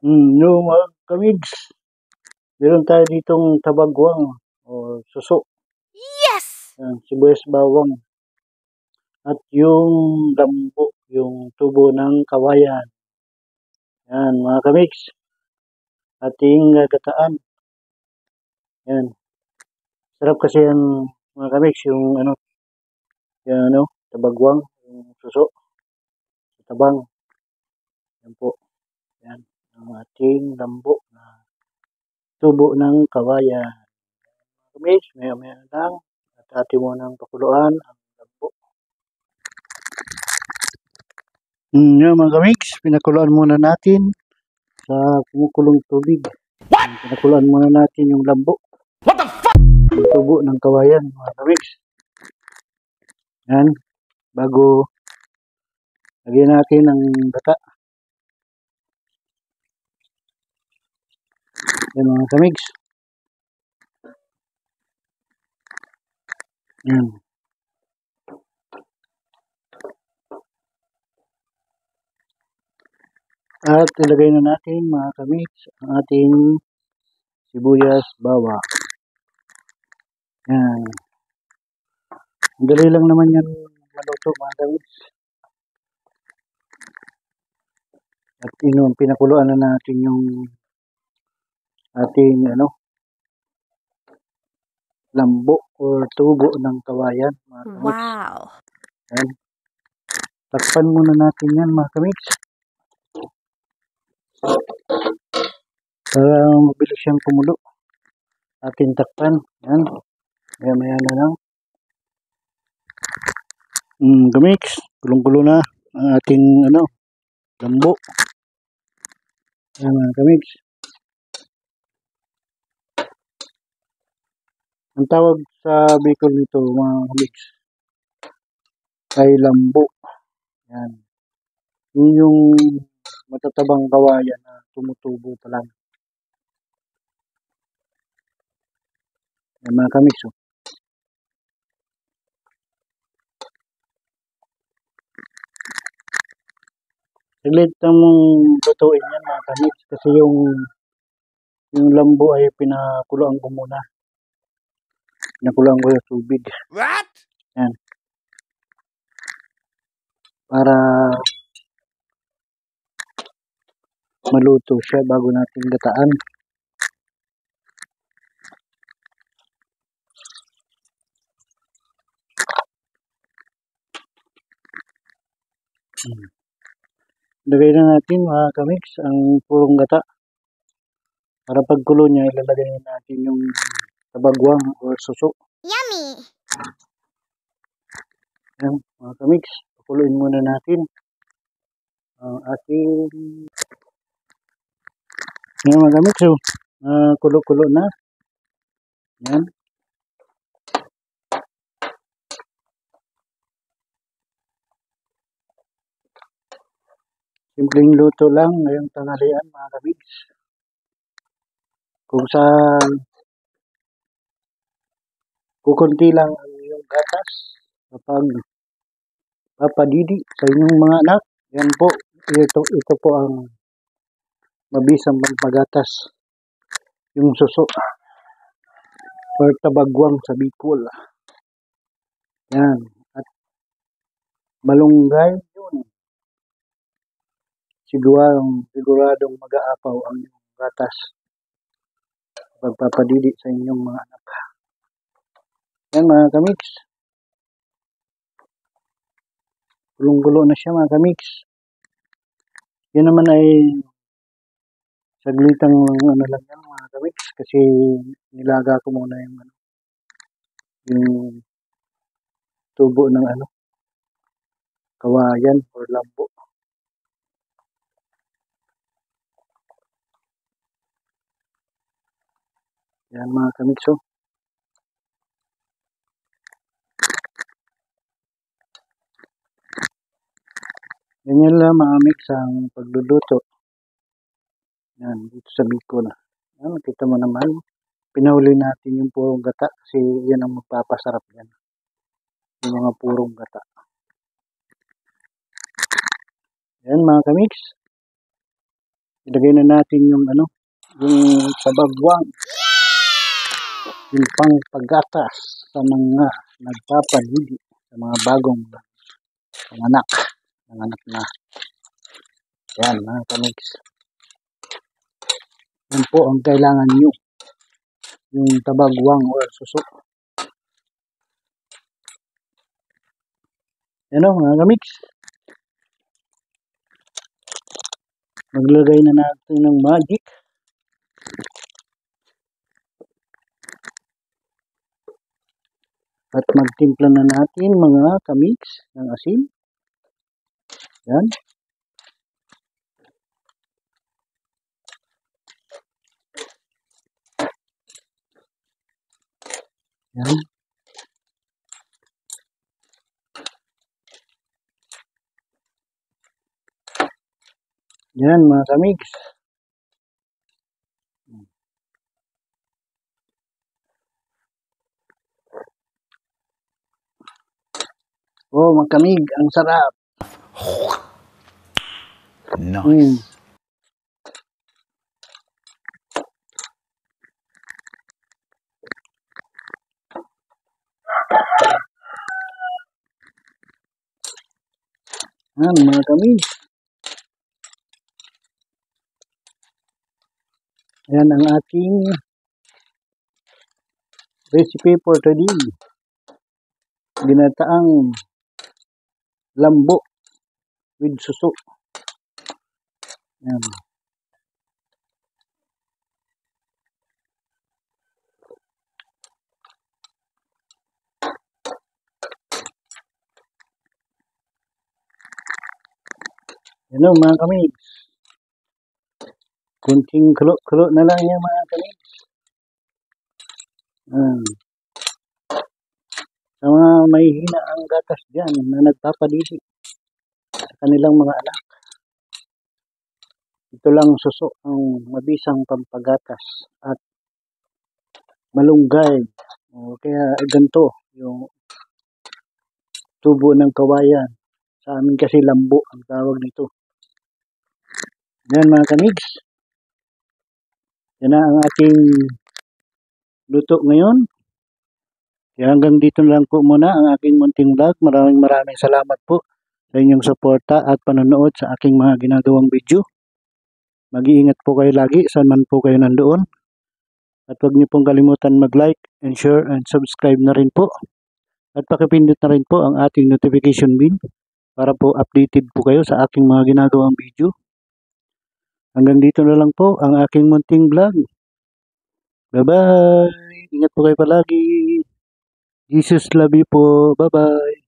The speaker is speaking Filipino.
Yung mga kamigs, meron tayo ditong tabagwang o suso, Yes! yan, sibuyas bawang, at yung lambo, yung tubo ng kawayan. Yan, mga kamigs, ating gagataan. Yan, sarap kasi yan, mga kamigs, yung tabagwang, yung suso, tabang. Yan po, yan, ang ating lambo na tubo ng kawayan. Mga kamigs, maya-maya lang, at atin mo ng pakuluan ang lambo. Yan mga kamigs, pinakuluan muna natin sa kumukulong tubig. Pinakuluan muna natin yung lambo. What the fuck? Yung tubo ng kawayan mga kamigs. Yan, bago lagyan natin ang gata. Yan mga kamigs. Yan. At ilagay na natin mga kamigs ang ating sibuyas bawang. Yan. Ang dali lang naman yan maluto mga kamigs. At pinakuluan na natin yung ating lambo or tubo ng kawayan mga kamigs. Wow. Yan. Takpan muna natin yan mga kamigs. Para mabilis siyang kumulo. Ating takpan. Yan. Maya-maya na lang. Kamigs. Kulong-kulo na ang ating lambo. Yan mga kamigs. Ang tawag sa Bicol nito mga kamigs ay lambo. Yan. Yun yung matatabang kawayan na tumutubo pa lang. Yan mga kamigs. Oh. Saglit na mong lutuin yan mga kamigs kasi yung lambo ay pinakuloan ko muna. Pinakuloan ko yung tubig. What? Yan. Para maluto siya bago natin gataan. Lagay na natin mga kamigs ang purong gata. Para pagkulo niya, ilalagay natin yung tabagwang or suso. Yummy! Yan mga kamigs, pakuluin muna natin ang ating yan mga kamigs. So, kulo-kulo na. Yan. Simpleng luto lang ngayong tanghalian mga kamigs. Kung sa kukunti lang ang iyong gatas kapag papadidi sa inyong mga anak, yan po, ito po ang mabisang pagpagatas, yung suso or tabagwang sa Bicol. Yan, at malunggay yun. Siguradong mag-aapaw ang iyong gatas pagpapadidi sa inyong mga anak. Yan mga kamigs. Gulong-gulo na siya mga kamigs. Yan naman ay saglitang lang yan mga kamigs kasi nilaga ko muna yung tubo ng kawayan or lambo. Yan mga kamigs. Oh. Ganyan lang mga mix ang pagluluto. Yan, dito sa Bicol. Yan, kita mo naman. Pinahuli natin yung purong gata kasi yan ang magpapasarap yan. Yung mga purong gata. Yan mga kamigs. Ilagay na natin yung yung tabagwang, yung pangpagatas sa mga nagpapalidi, sa mga bagong nanganak na. Yan mga kamigs. Yan po ang kailangan nyo, yung tabagwang or suso. Yan o mga kamigs. Maglagay na natin ng magic. At magtimpla na natin mga kamigs ng asin. Yan. Yan. Yan mga kamigs. Oh, mga kamig, ang sarap. Nice. Yan mga kamig. Yan ang ating recipe for today. Ginataang lambo with suso. Yan. Yan o mga kamigs. Kunting kulo-kulo na lang yan mga kamigs. Sa mga may hina ang gatas dyan na nagpapadisi sa kanilang mga anak. Ito lang suso ang mabisang pampagatas at malunggay. O kaya ganito yung tubo ng kawayan. Sa amin kasi lambo ang tawag nito. Yan mga kamigs. Yan na ang ating luto ngayon. Kaya hanggang dito lang po muna ang aking munting vlog. Maraming salamat po sa inyong suporta at panonood sa aking mga ginagawang video. Mag-iingat po kayo lagi saan man po kayo nandoon. At huwag niyo pong kalimutan mag-like and share and subscribe na rin po. At pakipindot na rin po ang ating notification bell para po updated po kayo sa aking mga ginagawang video. Hanggang dito na lang po ang aking munting vlog. Bye-bye! Ingat po kayo palagi! Jesus love you po! Bye-bye!